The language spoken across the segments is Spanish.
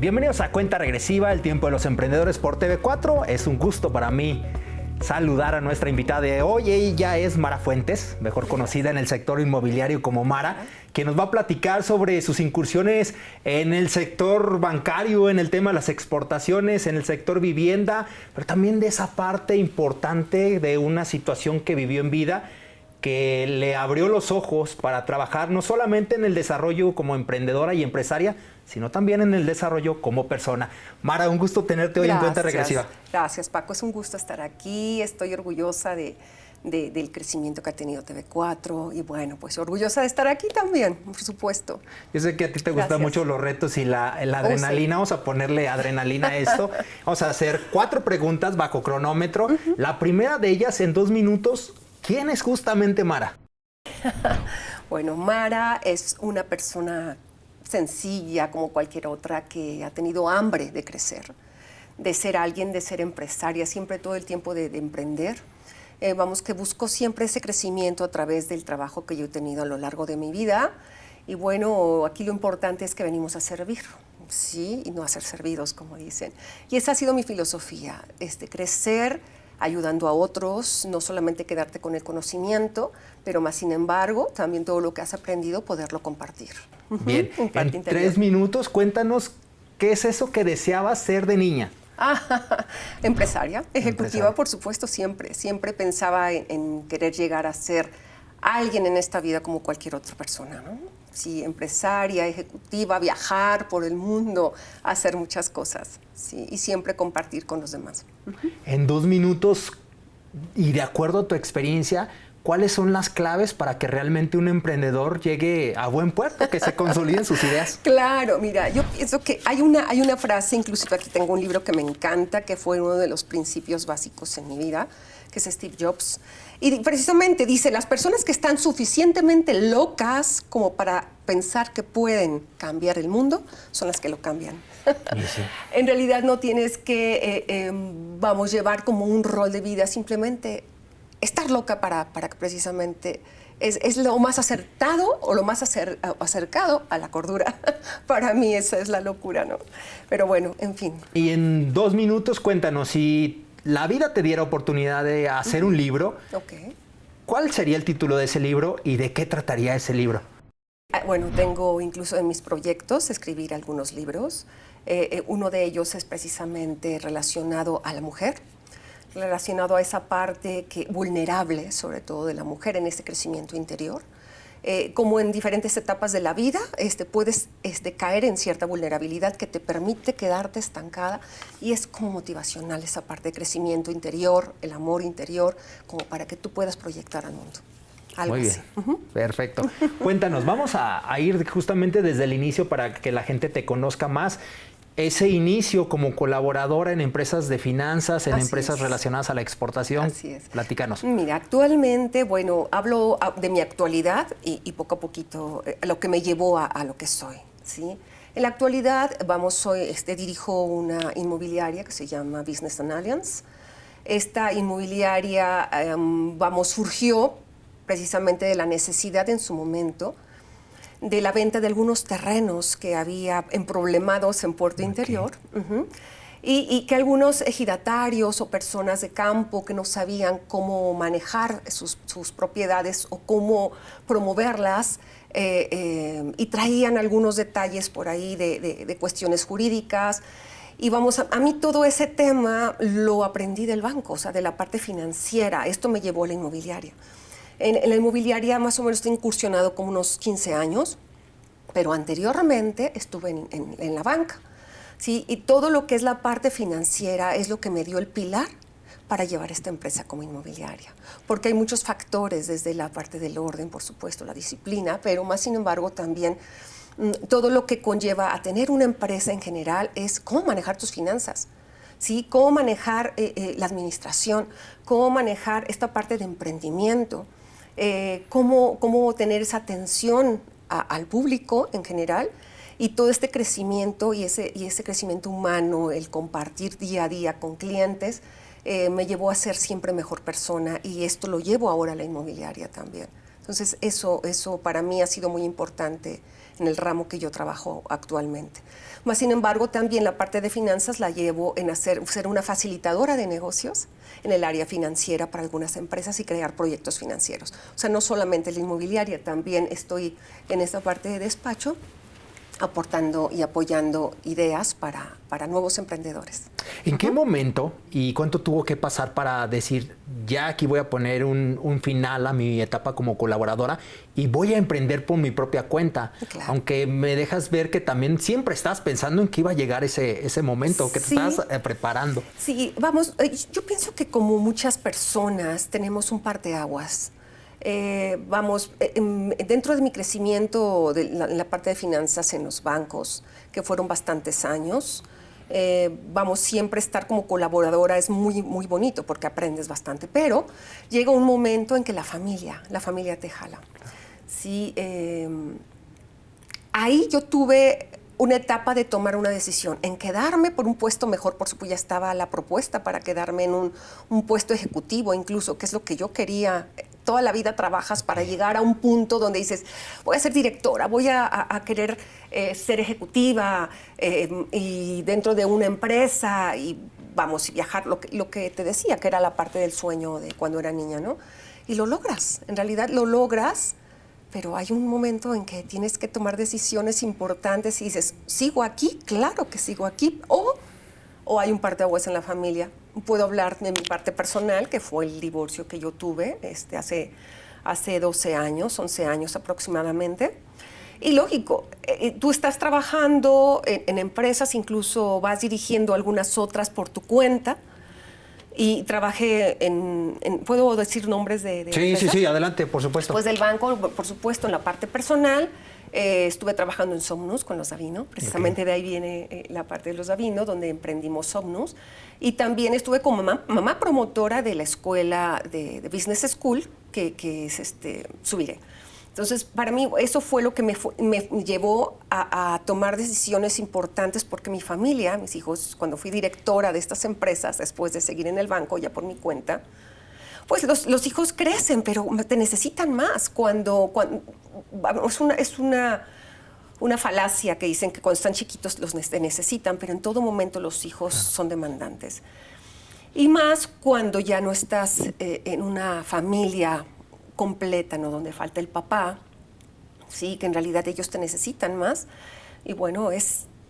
Bienvenidos a Cuenta Regresiva, el tiempo de los emprendedores por TV4. Es un gusto para mí saludar a nuestra invitada de hoy. Ella es Mara Fuentes, mejor conocida en el sector inmobiliario como Mara, que nos va a platicar sobre sus incursiones en el sector bancario, en el tema de las exportaciones, en el sector vivienda, pero también de esa parte importante de una situación que vivió en vida, que le abrió los ojos para trabajar no solamente en el desarrollo como emprendedora y empresaria, sino también en el desarrollo como persona. Mara, un gusto tenerte hoy en Cuenta Regresiva. Gracias, Paco. Es un gusto estar aquí. Estoy orgullosa del crecimiento que ha tenido TV4 y bueno, pues orgullosa de estar aquí también, por supuesto. Yo sé que a ti te gustan mucho los retos y la adrenalina. Sí. Vamos a ponerle adrenalina a esto. Vamos a hacer 4 preguntas bajo cronómetro. La primera de ellas en 2 minutos. ¿Quién es justamente Mara? Bueno, Mara es una persona sencilla como cualquier otra que ha tenido hambre de crecer, de ser alguien, de ser empresaria, siempre todo el tiempo de emprender. Vamos, que busco siempre ese crecimiento a través del trabajo que yo he tenido a lo largo de mi vida. Y bueno, aquí lo importante es que venimos a servir, ¿sí? Y no a ser servidos, como dicen. Y esa ha sido mi filosofía, crecer ayudando a otros, no solamente quedarte con el conocimiento, pero más sin embargo, también todo lo que has aprendido, poderlo compartir. Bien, en 3 minutos, cuéntanos qué es eso que deseabas ser de niña. Empresaria, ejecutiva, por supuesto, siempre pensaba en querer llegar a ser alguien en esta vida como cualquier otra persona, ¿no? Sí, empresaria, ejecutiva, viajar por el mundo, hacer muchas cosas, sí, y siempre compartir con los demás. En 2 minutos, y de acuerdo a tu experiencia, ¿cuáles son las claves para que realmente un emprendedor llegue a buen puerto, que se consoliden sus ideas? Claro, mira, yo pienso que hay una frase, inclusive aquí tengo un libro que me encanta, que fue uno de los principios básicos en mi vida, que es Steve Jobs. Y precisamente dice, las personas que están suficientemente locas como para pensar que pueden cambiar el mundo, son las que lo cambian. Sí. En realidad no tienes que, llevar como un rol de vida, simplemente estar loca para que precisamente es lo más acertado o lo más acercado a la cordura. Para mí esa es la locura, ¿no? Pero bueno, en fin. Y en 2 minutos, cuéntanos, si la vida te diera oportunidad de hacer un libro, ¿cuál sería el título de ese libro y de qué trataría ese libro? Bueno, tengo incluso en mis proyectos escribir algunos libros. Uno de ellos es precisamente relacionado a la mujer, relacionado a esa parte vulnerable, sobre todo de la mujer, en ese crecimiento interior. Como en diferentes etapas de la vida, puedes caer en cierta vulnerabilidad que te permite quedarte estancada y es como motivacional esa parte de crecimiento interior, el amor interior, como para que tú puedas proyectar al mundo. Algo Muy bien, perfecto. Cuéntanos, vamos a ir justamente desde el inicio para que la gente te conozca más. Ese inicio como colaboradora en empresas de finanzas, en empresas relacionadas a la exportación. Así es. Platícanos. Mira, actualmente, bueno, hablo de mi actualidad y poco a poquito lo que me llevó a lo que soy, ¿sí? En la actualidad, dirijo una inmobiliaria que se llama Business and Alliance. Esta inmobiliaria, surgió precisamente de la necesidad en su momento de la venta de algunos terrenos que había emproblemados en Puerto Interior, y que algunos ejidatarios o personas de campo que no sabían cómo manejar sus propiedades o cómo promoverlas, y traían algunos detalles por ahí de cuestiones jurídicas. Y a mí todo ese tema lo aprendí del banco, o sea, de la parte financiera. Esto me llevó a la inmobiliaria. En la inmobiliaria más o menos estoy incursionado como unos 15 años, pero anteriormente estuve en la banca, ¿sí? Y todo lo que es la parte financiera es lo que me dio el pilar para llevar esta empresa como inmobiliaria. Porque hay muchos factores, desde la parte del orden, por supuesto, la disciplina, pero más sin embargo también todo lo que conlleva a tener una empresa en general es cómo manejar tus finanzas. ¿Sí? Cómo manejar la administración, cómo manejar esta parte de emprendimiento, cómo tener esa atención al público en general y todo este crecimiento y ese crecimiento humano, el compartir día a día con clientes, me llevó a ser siempre mejor persona y esto lo llevo ahora a la inmobiliaria también. Entonces eso para mí ha sido muy importante en el ramo que yo trabajo actualmente. Más sin embargo, también la parte de finanzas la llevo en ser una facilitadora de negocios en el área financiera para algunas empresas y crear proyectos financieros. O sea, no solamente la inmobiliaria, también estoy en esta parte de despacho aportando y apoyando ideas para nuevos emprendedores. ¿En qué momento y cuánto tuvo que pasar para decir, ya aquí voy a poner un final a mi etapa como colaboradora y voy a emprender por mi propia cuenta? Claro. Aunque me dejas ver que también siempre estás pensando en que iba a llegar ese momento, que te estás preparando. Sí, vamos, yo pienso que como muchas personas tenemos un parteaguas. Dentro de mi crecimiento en la parte de finanzas en los bancos, que fueron bastantes años, siempre estar como colaboradora es muy, muy bonito porque aprendes bastante, pero llega un momento en que la familia te jala. Sí, ahí yo tuve una etapa de tomar una decisión, en quedarme por un puesto mejor, por supuesto ya estaba la propuesta para quedarme en un puesto ejecutivo incluso, que es lo que yo quería. Toda la vida trabajas para llegar a un punto donde dices, voy a ser directora, voy a querer ser ejecutiva y dentro de una empresa y viajar, lo que te decía, que era la parte del sueño de cuando era niña, ¿no? Y lo logras, en realidad lo logras, pero hay un momento en que tienes que tomar decisiones importantes y dices, ¿sigo aquí? Claro que sigo aquí. O hay un parteaguas en la familia. Puedo hablar de mi parte personal, que fue el divorcio que yo tuve hace 12 años, 11 años aproximadamente. Y lógico, tú estás trabajando en empresas, incluso vas dirigiendo algunas otras por tu cuenta. Y trabajé ¿puedo decir nombres de empresas? Sí, adelante, por supuesto. Pues del banco, por supuesto, en la parte personal. Estuve trabajando en Somnus con los Davino, precisamente de ahí viene la parte de los Davino, donde emprendimos Somnus. Y también estuve como mamá promotora de la escuela de Business School, que es Subiré. Entonces, para mí, eso fue lo que me llevó a tomar decisiones importantes, porque mi familia, mis hijos, cuando fui directora de estas empresas, después de seguir en el banco, ya por mi cuenta, pues los hijos crecen, pero te necesitan más. Es una falacia que dicen que cuando están chiquitos los necesitan, pero en todo momento los hijos son demandantes. Y más cuando ya no estás en una familia completa, ¿no? Donde falta el papá, sí, que en realidad ellos te necesitan más. Y bueno,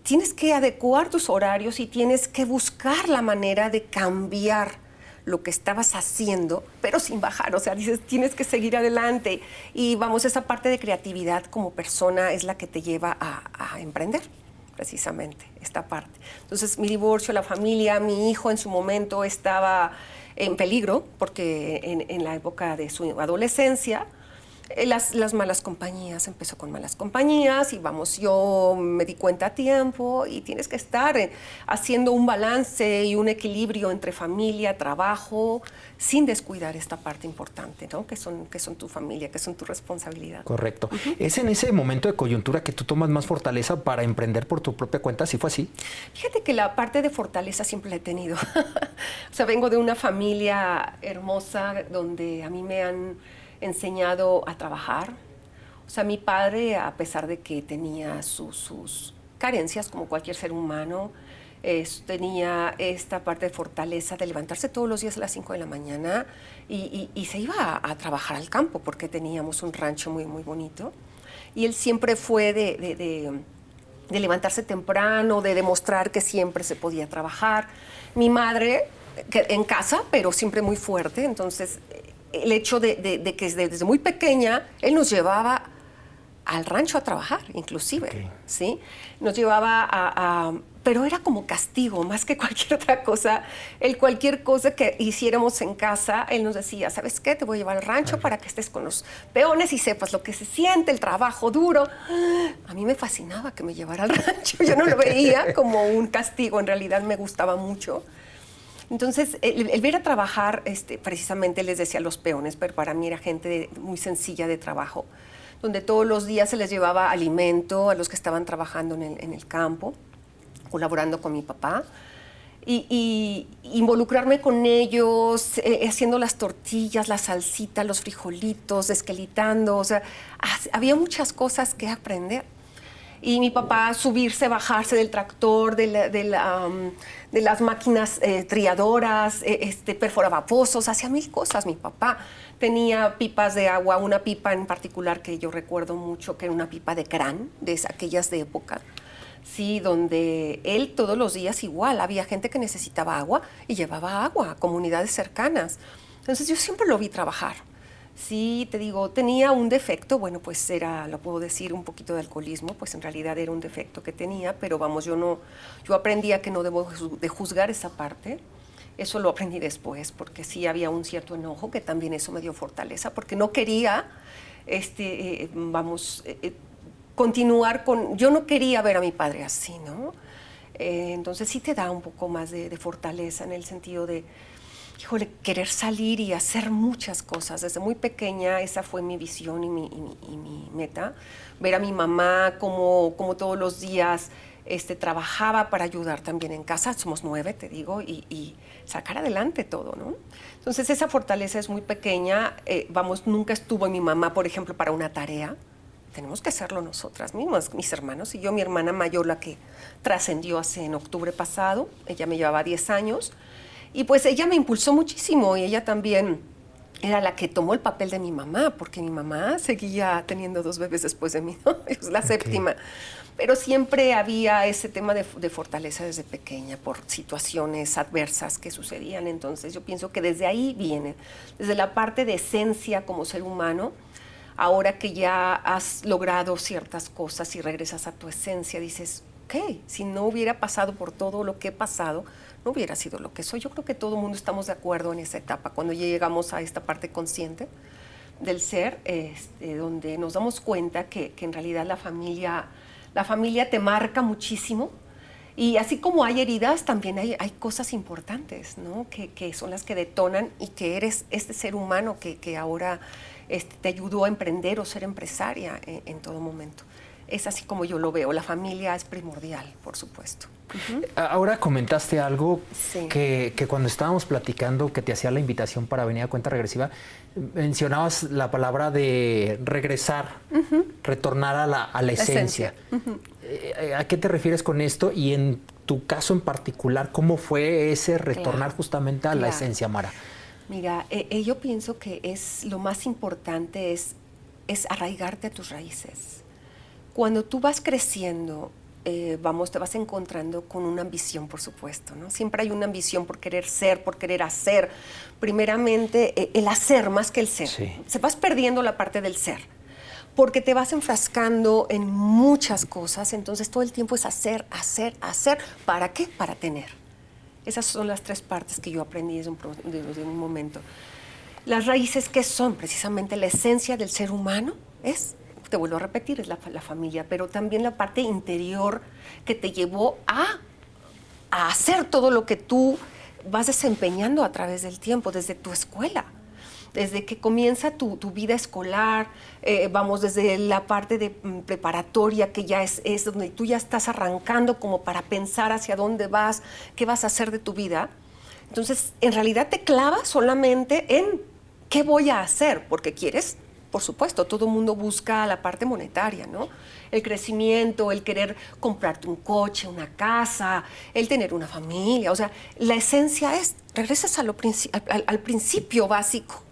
tienes que adecuar tus horarios y tienes que buscar la manera de cambiar lo que estabas haciendo, pero sin bajar. O sea, dices, tienes que seguir adelante. Y esa parte de creatividad como persona es la que te lleva a emprender, precisamente, esta parte. Entonces, mi divorcio, la familia, mi hijo en su momento estaba en peligro, porque en la época de su adolescencia, las malas compañías, empezó con malas compañías y yo me di cuenta a tiempo y tienes que estar haciendo un balance y un equilibrio entre familia, trabajo, sin descuidar esta parte importante, ¿no? Que son tu familia, que son tu responsabilidad. Correcto. ¿Es en ese momento de coyuntura que tú tomas más fortaleza para emprender por tu propia cuenta? ¿Sí fue así? Fíjate que la parte de fortaleza siempre la he tenido. O sea, vengo de una familia hermosa donde a mí me han enseñado a trabajar. O sea, mi padre, a pesar de que tenía sus carencias como cualquier ser humano, tenía esta parte de fortaleza de levantarse todos los días a las 5 de la mañana y se iba a trabajar al campo porque teníamos un rancho muy, muy bonito. Y él siempre fue de levantarse temprano, de demostrar que siempre se podía trabajar. Mi madre, en casa, pero siempre muy fuerte, entonces el hecho de que desde muy pequeña él nos llevaba al rancho a trabajar, inclusive, ¿sí? Nos llevaba pero era como castigo, más que cualquier otra cosa. Cualquier cosa que hiciéramos en casa, él nos decía, ¿sabes qué? Te voy a llevar al rancho para que estés con los peones y sepas lo que se siente, el trabajo duro. A mí me fascinaba que me llevara al rancho. Yo no lo veía como un castigo, en realidad me gustaba mucho. Entonces, el ver a trabajar, precisamente les decía a los peones, pero para mí era gente muy sencilla de trabajo, donde todos los días se les llevaba alimento a los que estaban trabajando en el campo, colaborando con mi papá, y involucrarme con ellos, haciendo las tortillas, la salsita, los frijolitos, esquelitando, o sea, había muchas cosas que aprender. Y mi papá subirse, bajarse del tractor, de las máquinas triadoras, perforaba pozos, hacía mil cosas mi papá. Tenía pipas de agua, una pipa en particular que yo recuerdo mucho, que era una pipa de crán, de aquellas de época. Sí, donde él todos los días igual, había gente que necesitaba agua y llevaba agua a comunidades cercanas. Entonces yo siempre lo vi trabajar. Sí, te digo, tenía un defecto, bueno, pues era, lo puedo decir, un poquito de alcoholismo, pues en realidad era un defecto que tenía, pero vamos, yo aprendí a que no debo de juzgar esa parte. Eso lo aprendí después, porque sí había un cierto enojo, que también eso me dio fortaleza, porque no quería, continuar con... Yo no quería ver a mi padre así, ¿no? Entonces sí te da un poco más de fortaleza en el sentido de, híjole, querer salir y hacer muchas cosas. Desde muy pequeña esa fue mi visión y mi meta. Ver a mi mamá como todos los días trabajaba para ayudar también en casa. Somos 9, te digo, y sacar adelante todo, ¿no? Entonces esa fortaleza es muy pequeña. Nunca estuvo mi mamá, por ejemplo, para una tarea. Tenemos que hacerlo nosotras mismas, mis hermanos y yo. Mi hermana mayor, la que trascendió en octubre pasado, ella me llevaba 10 años, y pues ella me impulsó muchísimo, y ella también era la que tomó el papel de mi mamá, porque mi mamá seguía teniendo 2 bebés después de mí, ¿no? Es la séptima. Pero siempre había ese tema de fortaleza desde pequeña, por situaciones adversas que sucedían. Entonces yo pienso que desde ahí viene, desde la parte de esencia como ser humano. Ahora que ya has logrado ciertas cosas y regresas a tu esencia, dices, ok, si no hubiera pasado por todo lo que he pasado, no hubiera sido lo que soy. Yo creo que todo el mundo estamos de acuerdo en esa etapa, cuando ya llegamos a esta parte consciente del ser, donde nos damos cuenta que en realidad la familia te marca muchísimo. Y así como hay heridas, también hay cosas importantes, ¿no? Que son las que detonan, y que eres este ser humano que ahora te ayudó a emprender o ser empresaria en todo momento. Es así como yo lo veo. La familia es primordial, por supuesto. Uh-huh. Ahora comentaste algo, sí, que cuando estábamos platicando, que te hacía la invitación para venir a Cuenta Regresiva, mencionabas la palabra de regresar, uh-huh, retornar a la esencia. Uh-huh. ¿A qué te refieres con esto? Y en tu caso en particular, ¿cómo fue ese retornar justamente a la esencia, Mara? Mira, yo pienso que lo más importante es arraigarte a tus raíces. Cuando tú vas creciendo, te vas encontrando con una ambición, por supuesto, ¿no? Siempre hay una ambición por querer ser, por querer hacer. Primeramente, el hacer más que el ser. Sí. Se vas perdiendo la parte del ser, porque te vas enfrascando en muchas cosas, entonces todo el tiempo es hacer, hacer, hacer. ¿Para qué? Para tener. Esas son las 3 partes que yo aprendí desde un momento. Las raíces, ¿qué son? Precisamente la esencia del ser humano te vuelvo a repetir, es la familia, pero también la parte interior que te llevó a hacer todo lo que tú vas desempeñando a través del tiempo, desde tu escuela. Desde que comienza tu vida escolar, desde la parte de preparatoria, que ya es donde tú ya estás arrancando como para pensar hacia dónde vas, qué vas a hacer de tu vida. Entonces, en realidad te clavas solamente en qué voy a hacer, porque quieres, por supuesto, todo el mundo busca la parte monetaria, ¿no? El crecimiento, el querer comprarte un coche, una casa, el tener una familia. O sea, la esencia regresas al principio básico,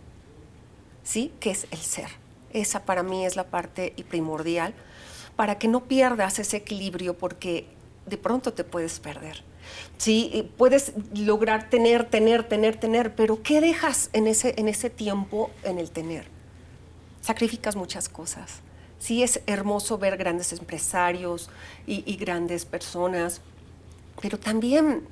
¿sí? Que es el ser. Esa para mí es la parte primordial para que no pierdas ese equilibrio, porque de pronto te puedes perder. Sí, puedes lograr tener, pero ¿qué dejas en ese tiempo en el tener? Sacrificas muchas cosas. Sí, es hermoso ver grandes empresarios y grandes personas, pero también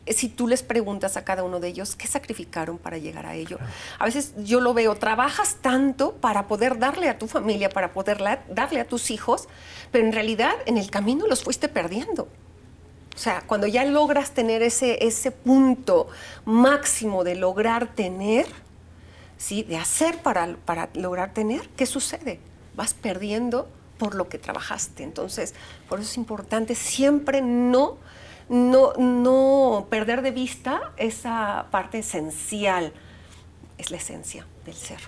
si tú les preguntas a cada uno de ellos qué sacrificaron para llegar a ello. A veces yo lo veo, trabajas tanto para poder darle a tu familia, para poder darle a tus hijos, pero en realidad en el camino los fuiste perdiendo. O sea, cuando ya logras tener ese punto máximo de lograr tener, ¿sí? De hacer para lograr tener, ¿qué sucede? Vas perdiendo por lo que trabajaste. Entonces, por eso es importante siempre no perder de vista esa parte esencial. Es la esencia del ser.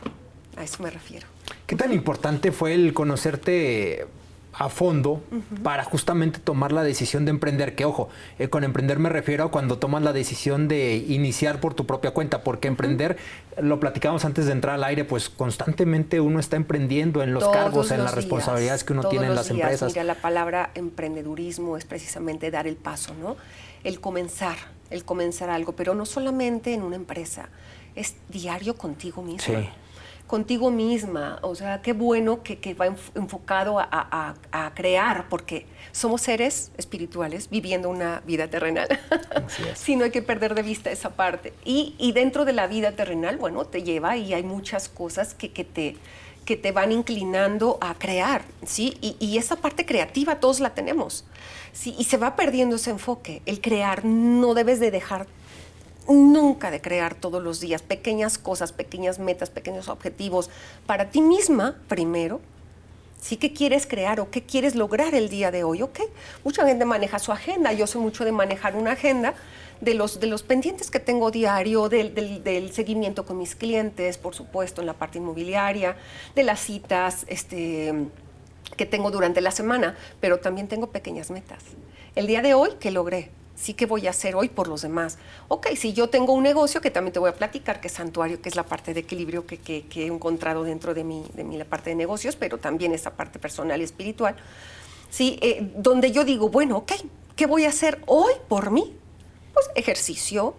A eso me refiero. ¿Qué tan importante fue el conocerte a fondo para justamente tomar la decisión de emprender. Que ojo, con emprender me refiero a cuando tomas la decisión de iniciar por tu propia cuenta, porque emprender, lo platicamos antes de entrar al aire, pues constantemente uno está emprendiendo en los cargos, en las responsabilidades que uno tiene en las empresas. Mira, la palabra emprendedurismo es precisamente dar el paso, ¿no? El comenzar algo, pero no solamente en una empresa, es diario contigo mismo. Sí. Contigo misma, o sea, qué bueno que va enfocado a crear, porque somos seres espirituales viviendo una vida terrenal. Así es. Sí, no hay que perder de vista esa parte. Y dentro de la vida terrenal, bueno, te lleva y hay muchas cosas que te van inclinando a crear, ¿sí? Y esa parte creativa todos la tenemos, ¿sí? Y se va perdiendo ese enfoque. El crear, no debes de dejar nunca de crear todos los días pequeñas cosas, pequeñas metas, pequeños objetivos para ti misma primero. ¿Sí? ¿Qué quieres crear o qué quieres lograr el día de hoy? Ok, mucha gente maneja su agenda. Yo soy mucho de manejar una agenda de los pendientes que tengo diario, del seguimiento con mis clientes, por supuesto, en la parte inmobiliaria, de las citas que tengo durante la semana, pero también tengo pequeñas metas. El día de hoy, ¿qué logré? Sí, ¿qué voy a hacer hoy por los demás? Ok, si yo tengo un negocio, que también te voy a platicar, que es Santuario, que es la parte de equilibrio que he encontrado dentro de la parte de negocios, pero también esa parte personal y espiritual, ¿sí? Donde yo digo, bueno, ok, ¿qué voy a hacer hoy por mí? Pues ejercicio,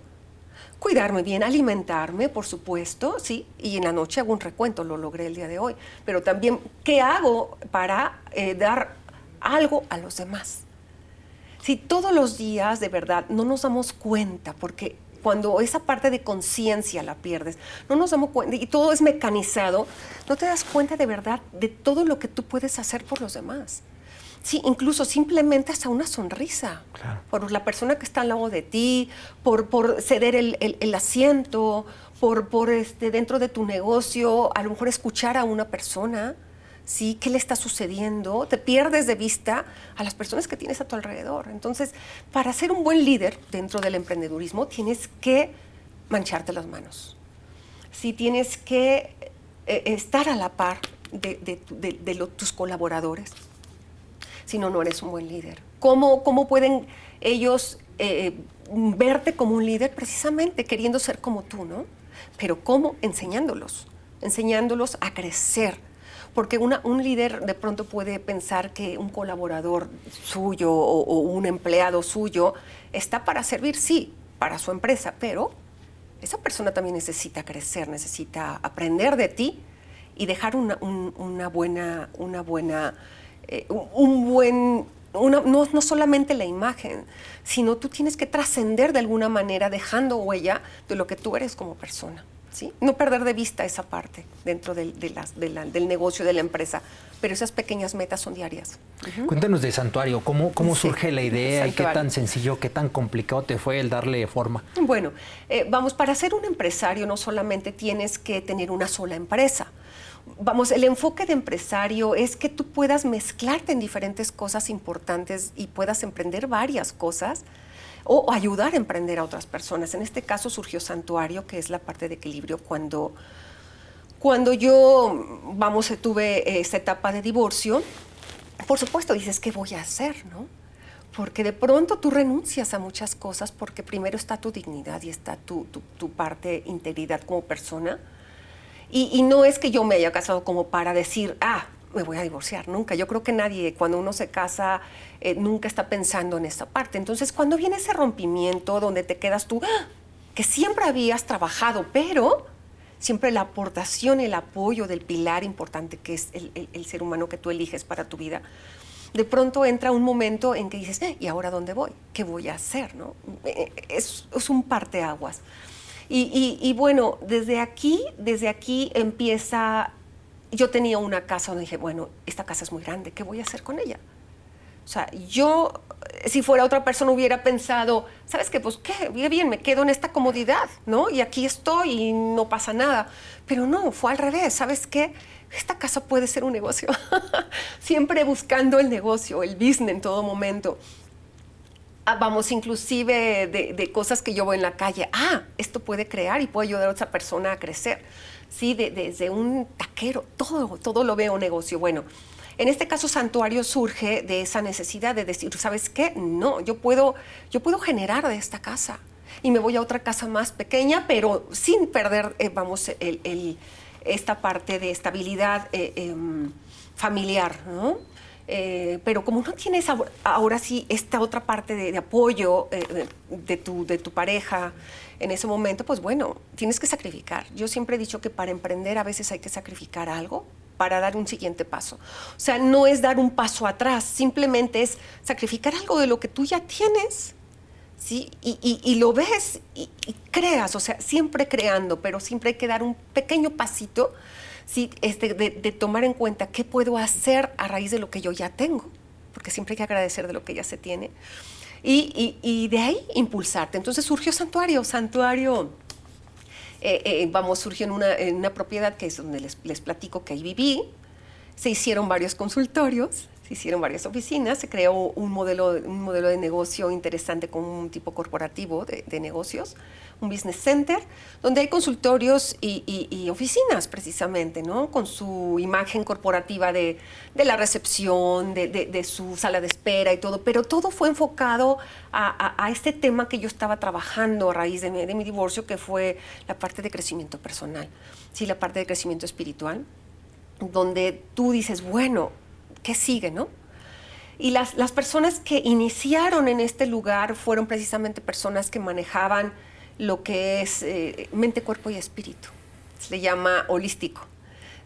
cuidarme bien, alimentarme, por supuesto, ¿sí? Y en la noche hago un recuento, lo logré el día de hoy. Pero también, ¿qué hago para dar algo a los demás? Si todos los días, de verdad, no nos damos cuenta, porque cuando esa parte de conciencia la pierdes, no nos damos cuenta, y todo es mecanizado, no te das cuenta de verdad de todo lo que tú puedes hacer por los demás. Sí, incluso simplemente hasta una sonrisa, claro, por la persona que está al lado de ti, por ceder el asiento, por dentro de tu negocio, a lo mejor escuchar a una persona. ¿Sí? ¿Qué le está sucediendo? Te pierdes de vista a las personas que tienes a tu alrededor. Entonces, para ser un buen líder dentro del emprendedurismo, tienes que mancharte las manos. Sí, tienes que estar a la par de tus colaboradores. Si no, no eres un buen líder. ¿Cómo pueden ellos verte como un líder? Precisamente queriendo ser como tú, ¿no? Pero ¿cómo? Enseñándolos a crecer. Porque un líder de pronto puede pensar que un colaborador suyo o un empleado suyo está para servir, sí, para su empresa, pero esa persona también necesita crecer, necesita aprender de ti y dejar no solamente la imagen, sino tú tienes que trascender de alguna manera dejando huella de lo que tú eres como persona. ¿Sí? No perder de vista esa parte dentro del negocio, de la empresa, pero esas pequeñas metas son diarias. Cuéntanos de Santuario, ¿cómo surge la idea Santuario. y qué tan sencillo, qué tan complicado te fue el darle forma? Bueno, para ser un empresario no solamente tienes que tener una sola empresa. El enfoque de empresario es que tú puedas mezclarte en diferentes cosas importantes y puedas emprender varias cosas o ayudar a emprender a otras personas. En este caso surgió Santuario, que es la parte de equilibrio. Cuando yo, tuve esta etapa de divorcio, por supuesto dices, ¿qué voy a hacer, no? Porque de pronto tú renuncias a muchas cosas porque primero está tu dignidad y está tu parte integridad como persona. Y no es que yo me haya casado como para decir, me voy a divorciar, nunca. Yo creo que nadie, cuando uno se casa, nunca está pensando en esa parte. Entonces, cuando viene ese rompimiento donde te quedas tú, que siempre habías trabajado, pero siempre la aportación, el apoyo del pilar importante que es el ser humano que tú eliges para tu vida, de pronto entra un momento en que dices, ¿y ahora dónde voy? ¿Qué voy a hacer? ¿No? Es un parteaguas. Y bueno, desde aquí empieza. Yo tenía una casa donde dije, bueno, esta casa es muy grande, ¿qué voy a hacer con ella? O sea, yo, si fuera otra persona, hubiera pensado, ¿sabes qué? Pues, ¿qué? Bien, me quedo en esta comodidad, ¿no? Y aquí estoy y no pasa nada. Pero no, fue al revés, ¿sabes qué? Esta casa puede ser un negocio. Siempre buscando el negocio, el business en todo momento. Inclusive de cosas que yo veo en la calle. Esto puede crear y puede ayudar a otra persona a crecer. Sí, desde un taquero, todo lo veo negocio. Bueno, En este caso, Santuario surge de esa necesidad de decir, ¿sabes qué? No, yo puedo generar de esta casa y me voy a otra casa más pequeña, pero sin perder, esta parte de estabilidad familiar, ¿no? Pero como no tienes ahora sí esta otra parte de apoyo de tu pareja en ese momento, pues bueno, tienes que sacrificar. Yo siempre he dicho que para emprender a veces hay que sacrificar algo para dar un siguiente paso. O sea, no es dar un paso atrás, simplemente es sacrificar algo de lo que tú ya tienes, ¿sí? Y lo ves y creas, o sea, siempre creando, pero siempre hay que dar un pequeño pasito, ¿sí? De tomar en cuenta qué puedo hacer a raíz de lo que yo ya tengo, porque siempre hay que agradecer de lo que ya se tiene, y de ahí impulsarte. Entonces surgió Santuario. Surgió en una propiedad que es donde les platico que ahí viví. Se hicieron varios consultorios, se hicieron varias oficinas, se creó un modelo de negocio interesante con un tipo corporativo de negocios, un business center, donde hay consultorios y oficinas precisamente, ¿no? Con su imagen corporativa de la recepción, de su sala de espera y todo, pero todo fue enfocado a este tema que yo estaba trabajando a raíz de mi divorcio, que fue la parte de crecimiento personal, ¿sí? La parte de crecimiento espiritual, donde tú dices, bueno, ¿qué sigue, no? Y las personas que iniciaron en este lugar fueron precisamente personas que manejaban lo que es mente, cuerpo y espíritu. Se le llama holístico.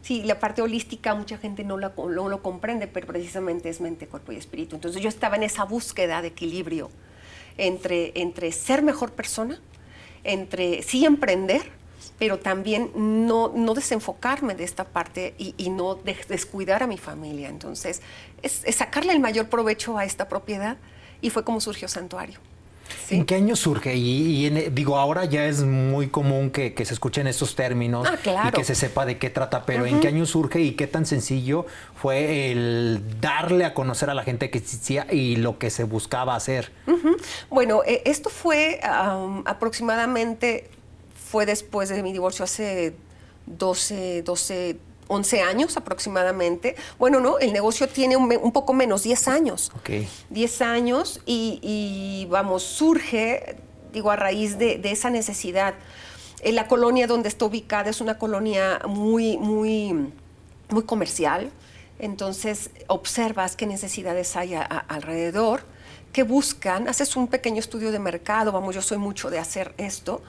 Sí, la parte holística mucha gente no lo comprende, pero precisamente es mente, cuerpo y espíritu. Entonces yo estaba en esa búsqueda de equilibrio entre ser mejor persona, entre sí emprender, pero también no desenfocarme de esta parte y no descuidar a mi familia. Entonces, es sacarle el mayor provecho a esta propiedad, y fue como surgió Santuario. ¿Sí? ¿En qué año surge? Digo, ahora ya es muy común que se escuchen estos términos claro. y que se sepa de qué trata, pero ¿en qué año surge y qué tan sencillo fue el darle a conocer a la gente que existía y lo que se buscaba hacer? Bueno, esto fue aproximadamente... Fue después de mi divorcio hace 11 años aproximadamente. Bueno, no, el negocio tiene un poco menos, 10 años. Okay. 10 años y surge, digo, a raíz de esa necesidad. La colonia donde está ubicada es una colonia muy comercial. Entonces, observas qué necesidades hay alrededor, qué buscan, haces un pequeño estudio de mercado. Yo soy mucho de hacer esto,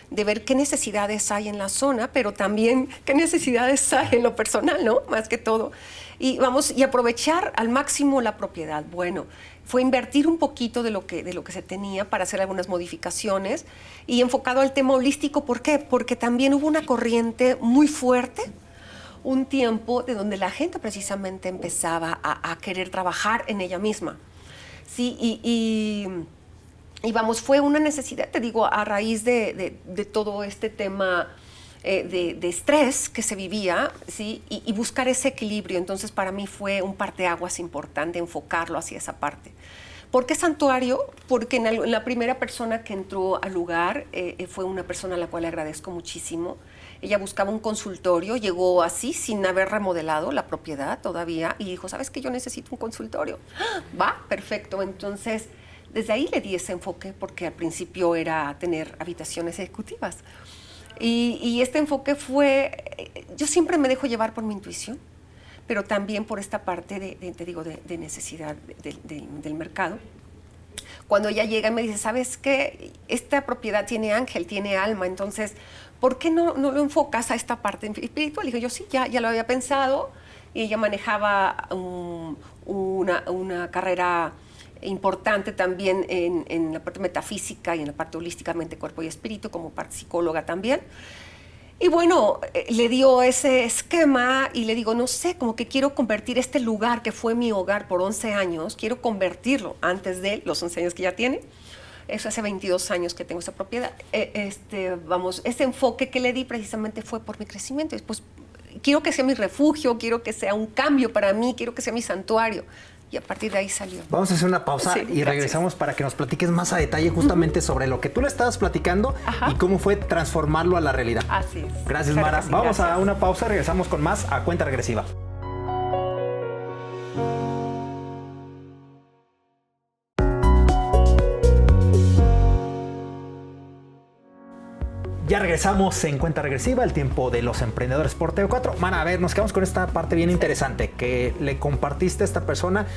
de ver qué necesidades hay en la zona, pero también qué necesidades hay en lo personal, ¿no? Más que todo. Y aprovechar al máximo la propiedad. Bueno, fue invertir un poquito de lo que se tenía para hacer algunas modificaciones y enfocado al tema holístico. ¿Por qué? Porque también hubo una corriente muy fuerte, un tiempo de donde la gente precisamente empezaba a querer trabajar en ella misma. Sí, y fue una necesidad, te digo, a raíz de todo este tema de estrés que se vivía, ¿sí? Y buscar ese equilibrio. Entonces, para mí fue un parteaguas importante enfocarlo hacia esa parte. ¿Por qué Santuario? Porque en la primera persona que entró al lugar fue una persona a la cual le agradezco muchísimo. Ella buscaba un consultorio, llegó así, sin haber remodelado la propiedad todavía, y dijo, ¿sabes qué? Yo necesito un consultorio. Va, perfecto. Entonces, desde ahí le di ese enfoque, porque al principio era tener habitaciones ejecutivas. Y este enfoque fue, yo siempre me dejo llevar por mi intuición, pero también por esta parte de necesidad del mercado. Cuando ella llega y me dice, ¿sabes qué? Esta propiedad tiene ángel, tiene alma, entonces, ¿por qué no lo enfocas a esta parte espiritual? Y dije, yo sí, ya lo había pensado, y ella manejaba una carrera importante también en la parte metafísica y en la parte holística, mente, cuerpo y espíritu, como parte psicóloga también. Y bueno, le dio ese esquema y le digo, no sé, como que quiero convertir este lugar que fue mi hogar por 11 años, quiero convertirlo antes de los 11 años que ya tiene. Eso hace 22 años que tengo esta propiedad. Ese enfoque que le di precisamente fue por mi crecimiento. Pues quiero que sea mi refugio, quiero que sea un cambio para mí, quiero que sea mi santuario. Y a partir de ahí salió. Vamos a hacer una pausa y regresamos para que nos platiques más a detalle justamente sobre lo que tú le estabas platicando y cómo fue transformarlo a la realidad. Así es. Gracias, Mara. Vamos a una pausa, regresamos con más a Cuenta Regresiva. Ya regresamos en Cuenta Regresiva, el tiempo de los emprendedores por TV4. Mara, a ver, nos quedamos con esta parte bien interesante, que le compartiste a esta persona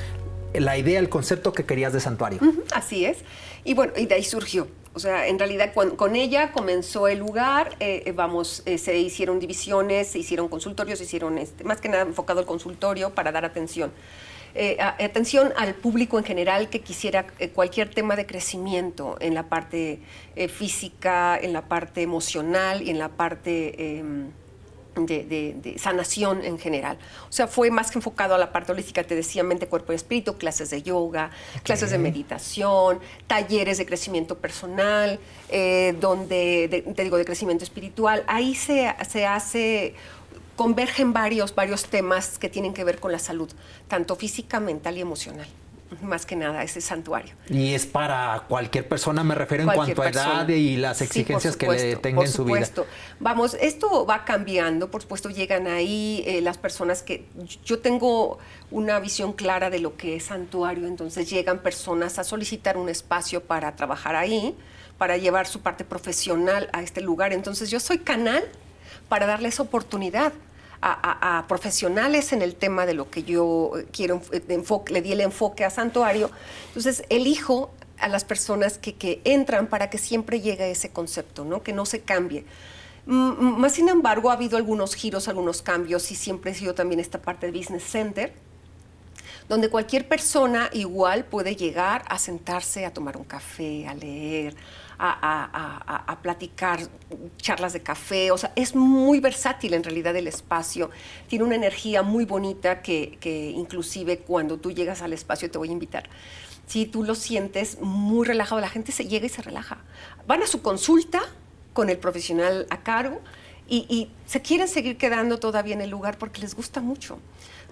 la idea, el concepto que querías de Santuario. Así es. Y bueno, y de ahí surgió. O sea, en realidad con ella comenzó el lugar, se hicieron divisiones, se hicieron consultorios, se hicieron más que nada enfocado al consultorio para dar atención. Atención al público en general que quisiera cualquier tema de crecimiento en la parte física, en la parte emocional y en la parte de sanación en general. O sea, fue más que enfocado a la parte holística, te decía, mente, cuerpo y espíritu, clases de yoga, clases de meditación, talleres de crecimiento personal, de crecimiento espiritual. Ahí se hace... Convergen varios temas que tienen que ver con la salud, tanto física, mental y emocional. Más que nada, ese santuario. Y es para cualquier persona, me refiero en cuanto a edad y las exigencias que le tenga en su vida. Por supuesto. Vamos, esto va cambiando, por supuesto llegan ahí las personas que... Yo tengo una visión clara de lo que es santuario, entonces llegan personas a solicitar un espacio para trabajar ahí, para llevar su parte profesional a este lugar. Entonces yo soy canal para darles oportunidad a profesionales en el tema de lo que yo quiero, le di el enfoque a Santuario. Entonces, elijo a las personas que entran para que siempre llegue ese concepto, ¿no? Que no se cambie. Más sin embargo, ha habido algunos giros, algunos cambios, y siempre he sido también esta parte de Business Center, donde cualquier persona igual puede llegar a sentarse, a tomar un café, a leer, a platicar, charlas de café. O sea, es muy versátil en realidad el espacio. Tiene una energía muy bonita que inclusive cuando tú llegas al espacio, te voy a invitar, si tú lo sientes muy relajado, la gente se llega y se relaja. Van a su consulta con el profesional a cargo y se quieren seguir quedando todavía en el lugar porque les gusta mucho.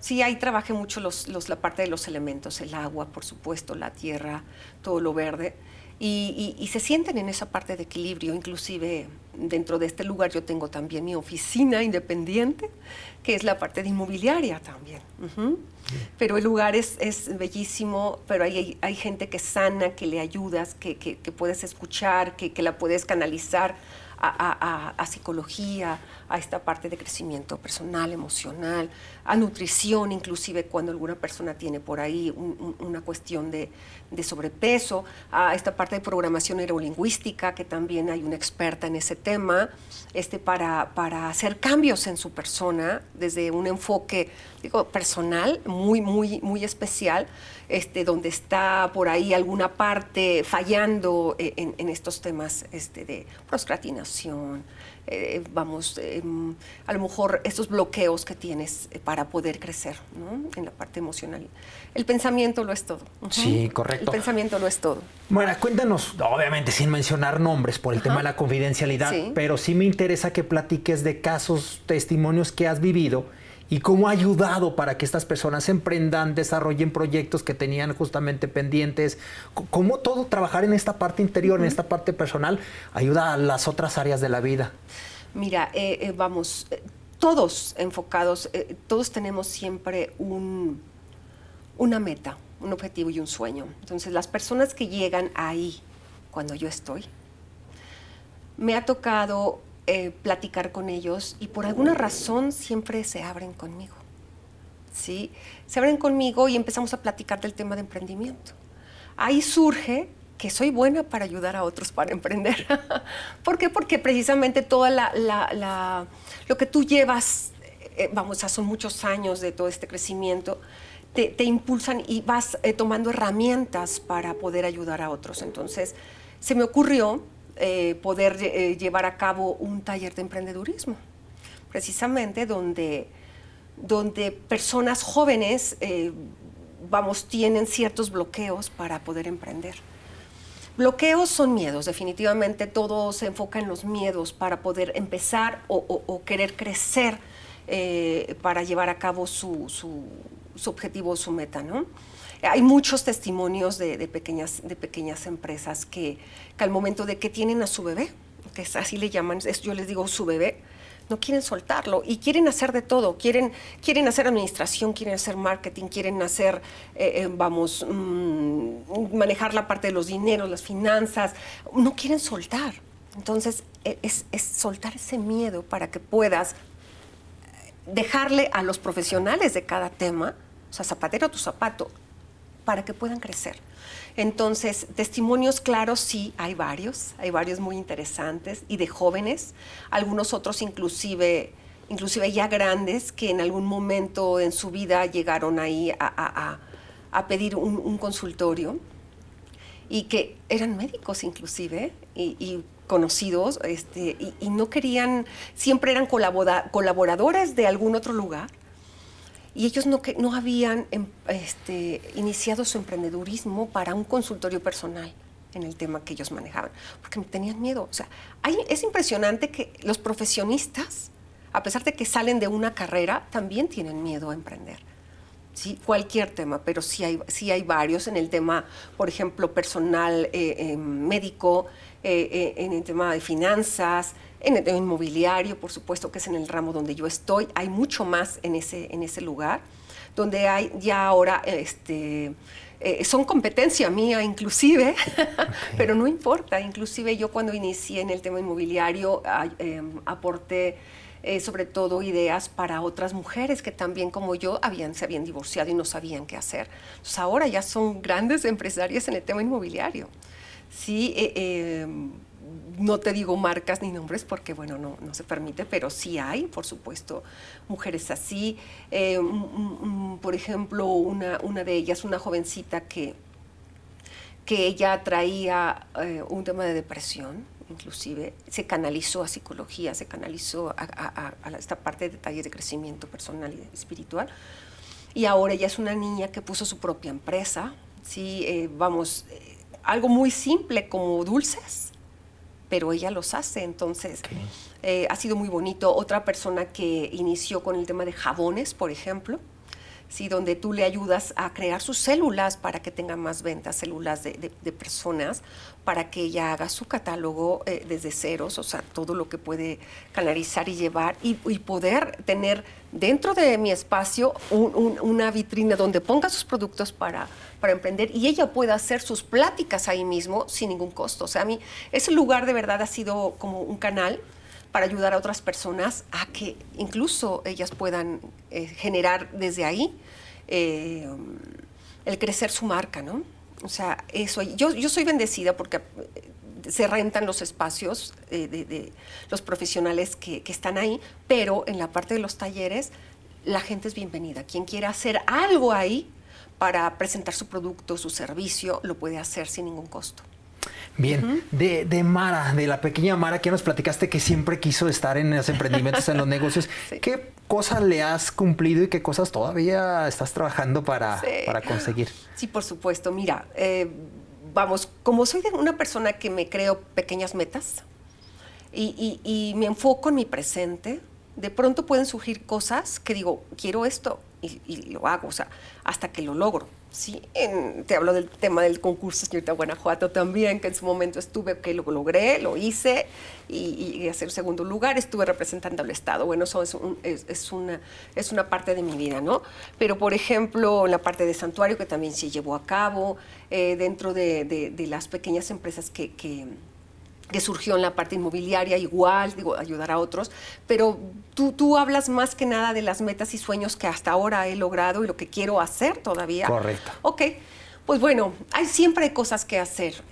Sí, ahí trabajé mucho la parte de los elementos, el agua, por supuesto, la tierra, todo lo verde. Y se sienten en esa parte de equilibrio. Inclusive dentro de este lugar yo tengo también mi oficina independiente, que es la parte de inmobiliaria también. Pero el lugar es bellísimo, pero hay gente que sana, que le ayudas, que puedes escuchar, que la puedes canalizar a psicología, a esta parte de crecimiento personal, emocional, a nutrición, inclusive cuando alguna persona tiene por ahí una cuestión de sobrepeso, a esta parte de programación neurolingüística, que también hay una experta en ese tema, para hacer cambios en su persona desde un enfoque, personal, muy especial, donde está por ahí alguna parte fallando en estos temas de procrastinación, a lo mejor estos bloqueos que tienes para poder crecer, ¿no? En la parte emocional. El pensamiento lo es todo. Sí, correcto. El pensamiento lo es todo. Bueno, cuéntanos, obviamente sin mencionar nombres por el tema de la confidencialidad, sí, pero sí me interesa que platiques de casos, testimonios que has vivido y cómo ha ayudado para que estas personas emprendan, desarrollen proyectos que tenían justamente pendientes. Cómo todo trabajar en esta parte interior, en esta parte personal, ayuda a las otras áreas de la vida. Mira, todos enfocados, todos tenemos siempre una meta, un objetivo y un sueño. Entonces, las personas que llegan ahí, cuando yo estoy, me ha tocado platicar con ellos y por alguna razón siempre se abren conmigo, ¿sí? Se abren conmigo y empezamos a platicar del tema de emprendimiento. Ahí surge que soy buena para ayudar a otros para emprender. ¿Por qué? Porque precisamente toda lo que tú llevas, son muchos años de todo este crecimiento, te impulsan y vas tomando herramientas para poder ayudar a otros. Entonces, se me ocurrió poder llevar a cabo un taller de emprendedurismo, precisamente donde personas jóvenes tienen ciertos bloqueos para poder emprender. Bloqueos son miedos, definitivamente todo se enfoca en los miedos para poder empezar o querer crecer para llevar a cabo su objetivo o su meta, ¿no? Hay muchos testimonios de pequeñas empresas que al momento de que tienen a su bebé, que así le llaman, yo les digo su bebé, no quieren soltarlo y quieren hacer de todo. Quieren hacer administración, quieren hacer marketing, quieren hacer, manejar la parte de los dineros, las finanzas. No quieren soltar. Entonces, es soltar ese miedo para que puedas dejarle a los profesionales de cada tema, o sea, zapatero a tu zapato, para que puedan crecer. Entonces, testimonios claros sí, hay varios muy interesantes y de jóvenes, algunos otros inclusive ya grandes que en algún momento en su vida llegaron ahí a pedir un consultorio y que eran médicos inclusive y conocidos y no querían, siempre eran colaboradores de algún otro lugar y ellos no habían iniciado su emprendedurismo para un consultorio personal en el tema que ellos manejaban, porque tenían miedo. O sea, es impresionante que los profesionistas, a pesar de que salen de una carrera, también tienen miedo a emprender. Sí, cualquier tema, pero sí hay varios en el tema, por ejemplo, personal, médico, en el tema de finanzas, en el tema inmobiliario, por supuesto que es en el ramo donde yo estoy. Hay mucho más en ese lugar, donde hay ya ahora, son competencia mía inclusive, pero no importa. Inclusive yo cuando inicié en el tema inmobiliario aporté sobre todo ideas para otras mujeres que también como yo se habían divorciado y no sabían qué hacer. Entonces ahora ya son grandes empresarias en el tema inmobiliario. Sí, no te digo marcas ni nombres porque bueno, no se permite, pero sí hay, por supuesto, mujeres así. Por ejemplo, una de ellas, una jovencita que ella traía un tema de depresión, inclusive se canalizó a psicología, se canalizó a esta parte de taller de crecimiento personal y espiritual. Y ahora ella es una niña que puso su propia empresa, ¿sí? Algo muy simple como dulces, pero ella los hace, entonces ha sido muy bonito. Otra persona que inició con el tema de jabones, por ejemplo, ¿sí? Donde tú le ayudas a crear sus células para que tengan más ventas, células de personas, para que ella haga su catálogo desde ceros, o sea, todo lo que puede canalizar y llevar y poder tener dentro de mi espacio una vitrina donde ponga sus productos para emprender y ella pueda hacer sus pláticas ahí mismo sin ningún costo. O sea, a mí ese lugar de verdad ha sido como un canal para ayudar a otras personas a que incluso ellas puedan generar desde ahí el crecer su marca, ¿no? O sea, eso. Yo soy bendecida porque se rentan los espacios de los profesionales que están ahí, pero en la parte de los talleres la gente es bienvenida. Quien quiera hacer algo ahí para presentar su producto, su servicio, lo puede hacer sin ningún costo. Bien, de Mara, de la pequeña Mara, que nos platicaste que siempre quiso estar en los emprendimientos, en los negocios. Sí. ¿Qué cosas le has cumplido y qué cosas todavía estás trabajando para conseguir? Sí, por supuesto. Mira, como soy una persona que me creo pequeñas metas y me enfoco en mi presente, de pronto pueden surgir cosas que digo, quiero esto y lo hago, o sea, hasta que lo logro. Sí, te hablo del tema del concurso Señorita Guanajuato también, que en su momento que lo logré, lo hice y hacer segundo lugar, estuve representando al Estado. Bueno, eso es una parte de mi vida, ¿no? Pero, por ejemplo, la parte de santuario, que también se llevó a cabo, dentro de las pequeñas empresas que surgió en la parte inmobiliaria, igual, digo, ayudar a otros, pero tú hablas más que nada de las metas y sueños que hasta ahora he logrado y lo que quiero hacer todavía. Correcto. Ok, pues bueno, siempre hay cosas que hacer.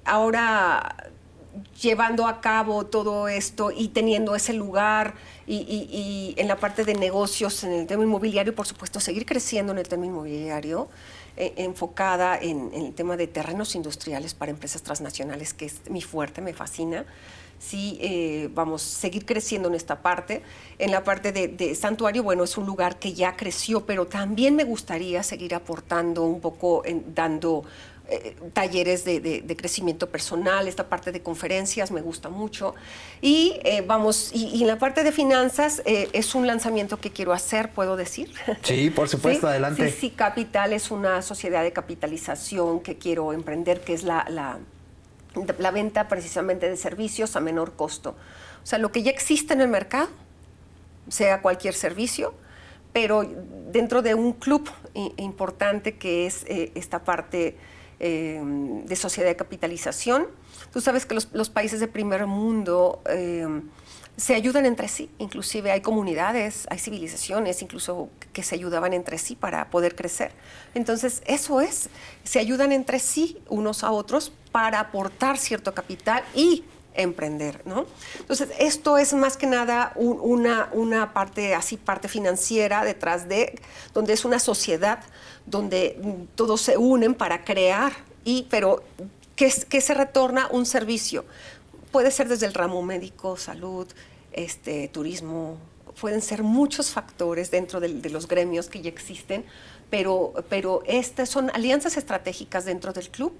Ahora, llevando a cabo todo esto y teniendo ese lugar y en la parte de negocios, en el tema inmobiliario, por supuesto, seguir creciendo en el tema inmobiliario, enfocada en el tema de terrenos industriales para empresas transnacionales, que es mi fuerte, me fascina. Sí, vamos a seguir creciendo en esta parte. En la parte de santuario, bueno, es un lugar que ya creció, pero también me gustaría seguir aportando un poco, dando talleres de crecimiento personal. Esta parte de conferencias me gusta mucho. Y en la parte de finanzas es un lanzamiento que quiero hacer, ¿puedo decir? Sí, por supuesto, ¿sí? Adelante. Sí, Capital es una sociedad de capitalización que quiero emprender, que es la venta precisamente de servicios a menor costo. O sea, lo que ya existe en el mercado, sea cualquier servicio, pero dentro de un club importante que es esta parte de sociedad de capitalización. Tú sabes que los países de primer mundo se ayudan entre sí, inclusive hay comunidades, hay civilizaciones incluso que se ayudaban entre sí para poder crecer. Entonces eso es, se ayudan entre sí unos a otros para aportar cierto capital y emprender, ¿no? Entonces esto es más que nada una parte así, parte financiera detrás de, donde es una sociedad donde todos se unen para crear, pero que se retorna un servicio. Puede ser desde el ramo médico, salud, turismo, pueden ser muchos factores dentro de los gremios que ya existen, pero estas son alianzas estratégicas dentro del club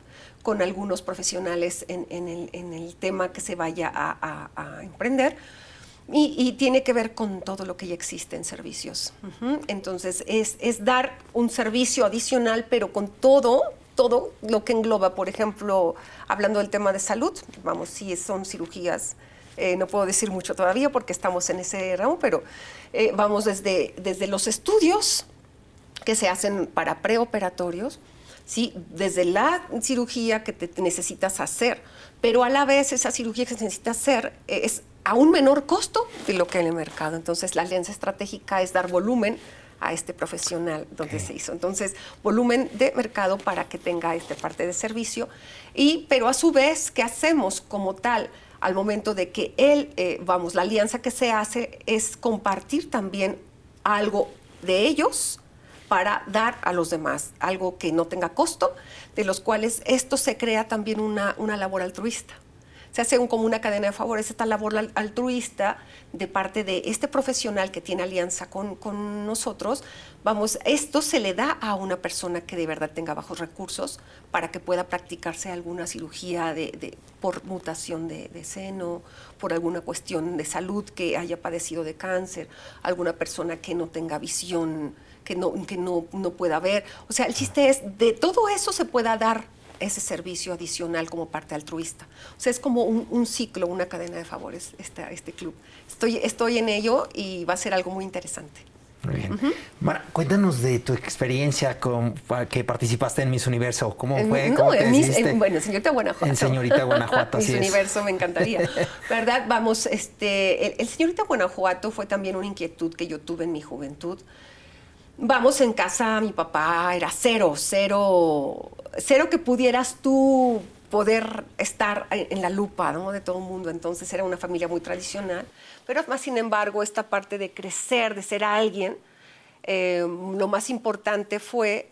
con algunos profesionales en el tema que se vaya a emprender. Y tiene que ver con todo lo que ya existe en servicios. Entonces, es dar un servicio adicional, pero con todo lo que engloba, por ejemplo, hablando del tema de salud, vamos, si son cirugías, no puedo decir mucho todavía porque estamos en ese ramo, pero vamos desde los estudios que se hacen para preoperatorios, ¿sí? Desde la cirugía que te necesitas hacer, pero a la vez esa cirugía que se necesita hacer es a un menor costo de lo que hay en el mercado. Entonces, la alianza estratégica es dar volumen a este profesional donde se hizo. Entonces, volumen de mercado para que tenga esta parte de servicio. Pero a su vez, ¿qué hacemos como tal? Al momento de que la alianza que se hace es compartir también algo de ellos para dar a los demás, algo que no tenga costo, de los cuales esto se crea también una labor altruista. Se hace como una cadena de favores, esta labor altruista de parte de este profesional que tiene alianza con nosotros. Vamos, esto se le da a una persona que de verdad tenga bajos recursos para que pueda practicarse alguna cirugía por mutación de seno, por alguna cuestión de salud que haya padecido de cáncer, alguna persona que no tenga visión, que no pueda ver. O sea, el chiste es, de todo eso se pueda dar ese servicio adicional como parte altruista. O sea, es como un ciclo, una cadena de favores este club. Estoy en ello y va a ser algo muy interesante. Muy bien. Mara, cuéntanos de tu experiencia que participaste en Miss Universo. ¿Cómo fue? ¿Cómo te decidiste? Bueno, en Señorita Guanajuato. En Señorita Guanajuato, así Miss es. Universo me encantaría. ¿Verdad? Vamos, el Señorita Guanajuato fue también una inquietud que yo tuve en mi juventud. Vamos, en casa mi papá era cero que pudieras tú poder estar en la lupa, ¿no?, de todo el mundo. Entonces era una familia muy tradicional, pero más sin embargo esta parte de crecer, de ser alguien, lo más importante fue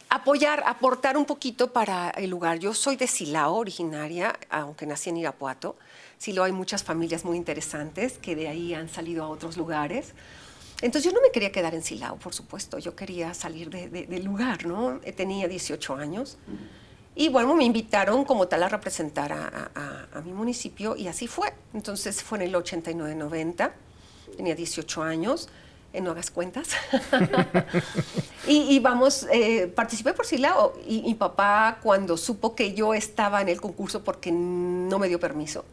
aportar un poquito para el lugar. Yo soy de Silao, originaria, aunque nací en Irapuato. Silao hay muchas familias muy interesantes que de ahí han salido a otros lugares. Entonces yo no me quería quedar en Silao, por supuesto. Yo quería salir del lugar, ¿no? Tenía 18 años. Y bueno, me invitaron como tal a representar a mi municipio y así fue. Entonces fue en el 89-90. Tenía 18 años. No hagas cuentas. y vamos, participé por Silao. Y mi papá, cuando supo que yo estaba en el concurso porque no me dio permiso,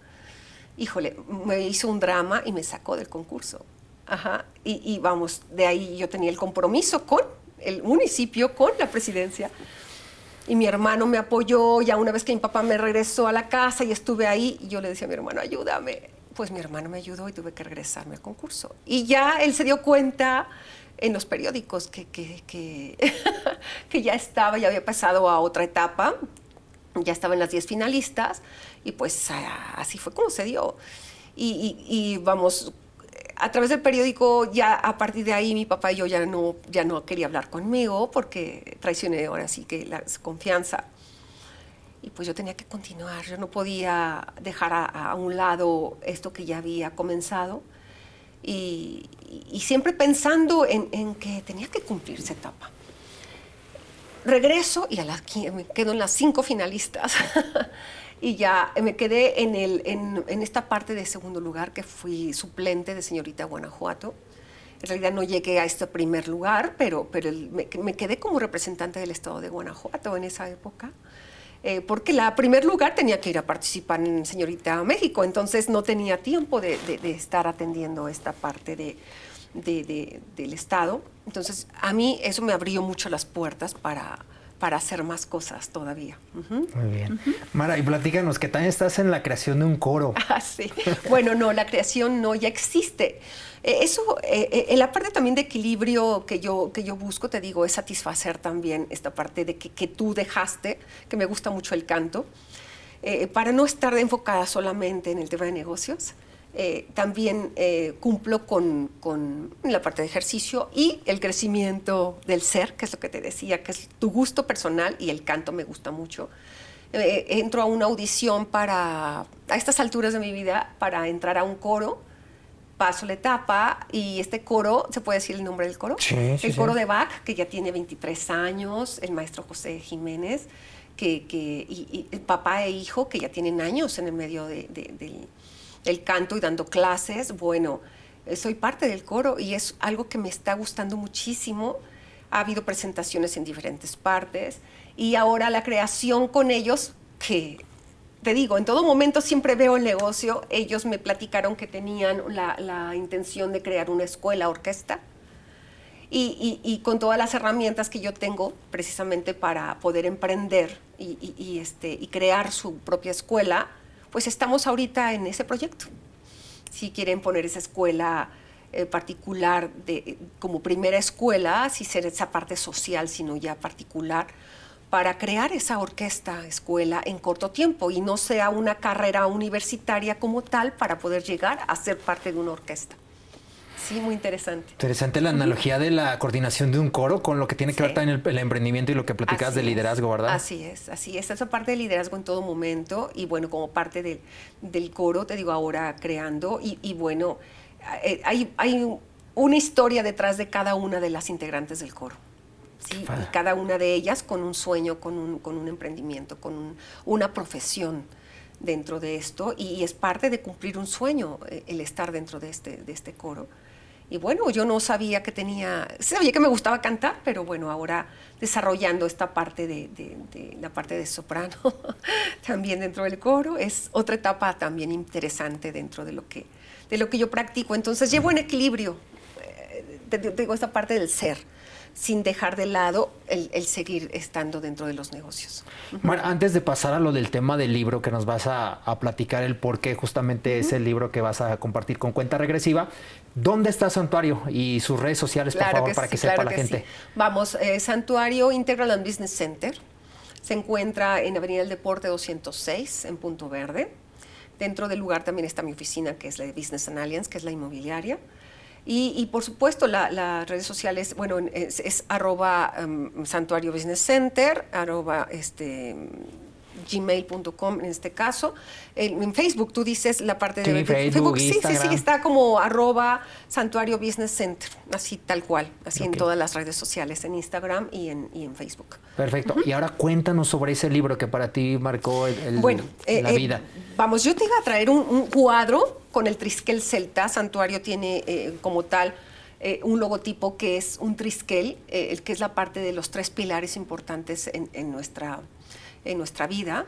híjole, me hizo un drama y me sacó del concurso. Ajá. Y vamos, de ahí yo tenía el compromiso con el municipio, con la presidencia. Y mi hermano me apoyó. Ya una vez que mi papá me regresó a la casa y estuve ahí, yo le decía a mi hermano, ayúdame. Pues mi hermano me ayudó y tuve que regresarme al concurso. Y ya él se dio cuenta en los periódicos que ya había pasado a otra etapa, ya estaba en las 10 finalistas, y pues así fue como se dio. Y vamos, a través del periódico, ya a partir de ahí mi papá y yo ya no quería hablar conmigo porque traicioné ahora sí que la confianza. Y pues yo tenía que continuar, yo no podía dejar a un lado esto que ya había comenzado y siempre pensando en que tenía que cumplir esa etapa. Regreso y me quedo en las 5 finalistas y ya me quedé en esta parte de segundo lugar, que fui suplente de Señorita Guanajuato. En realidad no llegué a este primer lugar, pero me quedé como representante del estado de Guanajuato en esa época. Porque el primer lugar tenía que ir a participar en Señorita México, entonces no tenía tiempo de estar atendiendo esta parte del Estado. Entonces, a mí eso me abrió mucho las puertas para hacer más cosas todavía. Muy bien. Mara, y platícanos que también estás en la creación de un coro. Ah, sí. Bueno, no, la creación no, ya existe. Eso, en la parte también de equilibrio que yo busco, te digo, es satisfacer también esta parte de que tú dejaste, que me gusta mucho el canto, para no estar enfocada solamente en el tema de negocios. También cumplo con la parte de ejercicio y el crecimiento del ser, que es lo que te decía, que es tu gusto personal, y el canto me gusta mucho. Entro a una audición a estas alturas de mi vida, para entrar a un coro. Paso la etapa y este coro, ¿se puede decir el nombre del coro? Sí, el coro de Bach, que ya tiene 23 años, el maestro José Jiménez, y el papá e hijo, que ya tienen años en el medio del canto y dando clases. Bueno, soy parte del coro y es algo que me está gustando muchísimo. Ha habido presentaciones en diferentes partes y ahora la creación con ellos, que te digo, en todo momento siempre veo el negocio. Ellos me platicaron que tenían la intención de crear una escuela orquesta y con todas las herramientas que yo tengo precisamente para poder emprender y crear su propia escuela, pues estamos ahorita en ese proyecto. Si quieren poner esa escuela particular como primera escuela, si ser esa parte social, sino ya particular, para crear esa orquesta escuela en corto tiempo y no sea una carrera universitaria como tal para poder llegar a ser parte de una orquesta. Sí, muy interesante. Interesante la analogía de la coordinación de un coro con lo que tiene que ver también el emprendimiento y lo que platicabas de liderazgo, ¿verdad? Así es. Esa parte de liderazgo en todo momento y bueno, como parte del coro, te digo, ahora creando y bueno, hay una historia detrás de cada una de las integrantes del coro. Sí, y cada una de ellas con un sueño, con un emprendimiento, con una profesión dentro de esto, y es parte de cumplir un sueño el estar dentro de este coro. Y bueno, yo no sabía sabía que me gustaba cantar, pero bueno, ahora desarrollando esta parte de la parte de soprano también dentro del coro, es otra etapa también interesante dentro de lo que yo practico. Entonces llevo en equilibrio, digo, esta parte del ser, sin dejar de lado el seguir estando dentro de los negocios. Mara, antes de pasar a lo del tema del libro, que nos vas a platicar el por qué justamente es el libro que vas a compartir con Cuenta Regresiva, ¿dónde está Santuario y sus redes sociales, por favor, para que sepa la gente? Sí. Vamos, Santuario Integral and Business Center se encuentra en Avenida del Deporte 206, en Punto Verde. Dentro del lugar también está mi oficina, que es la de Business and Alliance, que es la inmobiliaria. Y por supuesto, las redes sociales, bueno, es @Santuario Business Center, @gmail.com en este caso. En Facebook, tú dices la parte de Facebook, sí, está como @Santuario Business Center, así tal cual, así en todas las redes sociales, en Instagram y en Facebook. Perfecto. Y ahora cuéntanos sobre ese libro que para ti marcó la vida. Vamos, yo te iba a traer un cuadro con el triskel celta. Santuario tiene como tal un logotipo que es un triskel, que es la parte de los 3 pilares importantes en nuestra vida,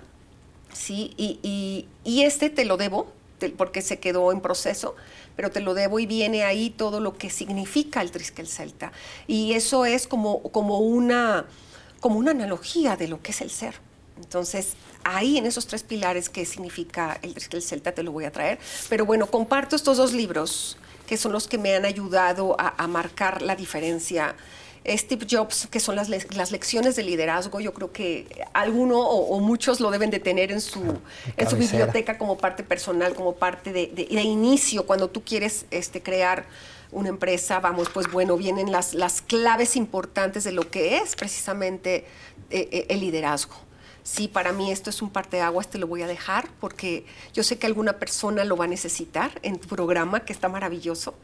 ¿sí? Y este te lo debo, porque se quedó en proceso, pero te lo debo y viene ahí todo lo que significa el triskel celta. Y eso es como una analogía de lo que es el ser. Entonces, ahí en esos 3 pilares que significa el triskel celta te lo voy a traer. Pero bueno, comparto estos 2 libros que son los que me han ayudado a marcar la diferencia. Steve Jobs, que son las lecciones de liderazgo. Yo creo que alguno o muchos lo deben de tener en su biblioteca como parte personal, como parte de inicio. Cuando tú quieres crear una empresa, pues bueno, vienen las claves importantes de lo que es precisamente el liderazgo. Sí, para mí esto es un parteaguas, te lo voy a dejar porque yo sé que alguna persona lo va a necesitar en tu programa, que está maravilloso.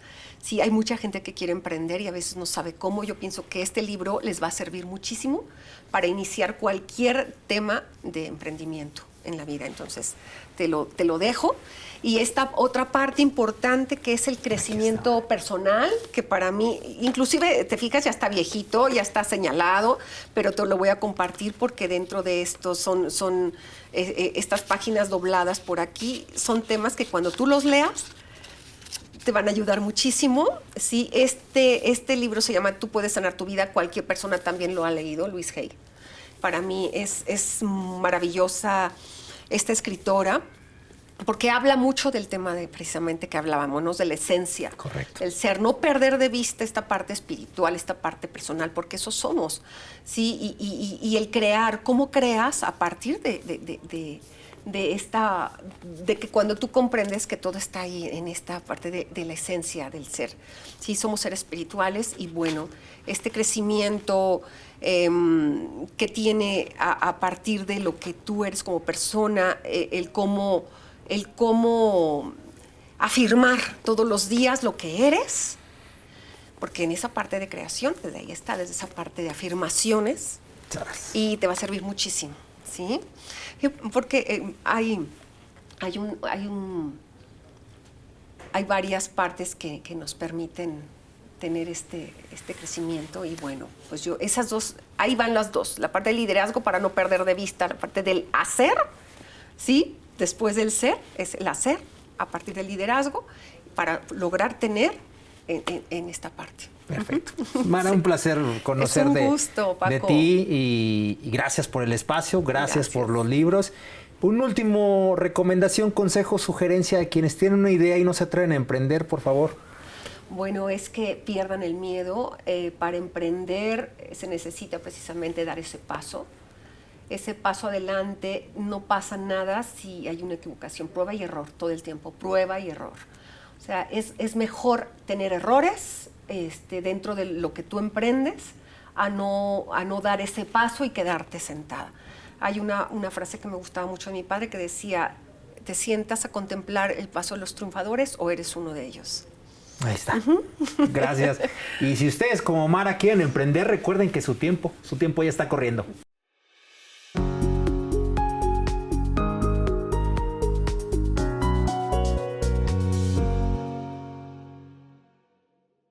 Sí, hay mucha gente que quiere emprender y a veces no sabe cómo. Yo pienso que este libro les va a servir muchísimo para iniciar cualquier tema de emprendimiento en la vida. Entonces, te lo dejo. Y esta otra parte importante que es el crecimiento personal, que para mí, inclusive, te fijas, ya está viejito, ya está señalado, pero te lo voy a compartir porque dentro de esto son estas páginas dobladas por aquí, son temas que cuando tú los leas, te van a ayudar muchísimo. Sí, este libro se llama Tú puedes sanar tu vida. Cualquier persona también lo ha leído, Louise Hay. Para mí es maravillosa esta escritora, porque habla mucho del tema de precisamente que hablábamos, ¿no? De la esencia. Correcto. El ser, no perder de vista esta parte espiritual, esta parte personal, porque eso somos, ¿sí? Y el crear, ¿cómo creas a partir de que cuando tú comprendes que todo está ahí en esta parte de la esencia del ser? Sí, somos seres espirituales y bueno, este crecimiento que tiene a partir de lo que tú eres como persona, el cómo afirmar todos los días lo que eres, porque en esa parte de creación, desde ahí está, desde esa parte de afirmaciones, y te va a servir muchísimo, ¿sí? Porque hay varias partes que nos permiten tener este crecimiento y bueno, pues esas dos, ahí van las dos, la parte del liderazgo para no perder de vista, la parte del hacer, ¿sí? Después del ser, es el hacer a partir del liderazgo para lograr tener en esta parte. Perfecto. Mara, un placer conocer de ti y gracias por el espacio, gracias por los libros. Un último recomendación, consejo, sugerencia a quienes tienen una idea y no se atreven a emprender, por favor. Bueno, es que pierdan el miedo. Para emprender se necesita precisamente dar ese paso adelante. No pasa nada si hay una equivocación, prueba y error todo el tiempo, prueba y error. O sea, es mejor tener errores dentro de lo que tú emprendes a no dar ese paso y quedarte sentada. Hay una frase que me gustaba mucho de mi padre que decía, ¿te sientas a contemplar el paso de los triunfadores o eres uno de ellos? Ahí está. Gracias. Y si ustedes como Mara quieren emprender, recuerden que su tiempo ya está corriendo.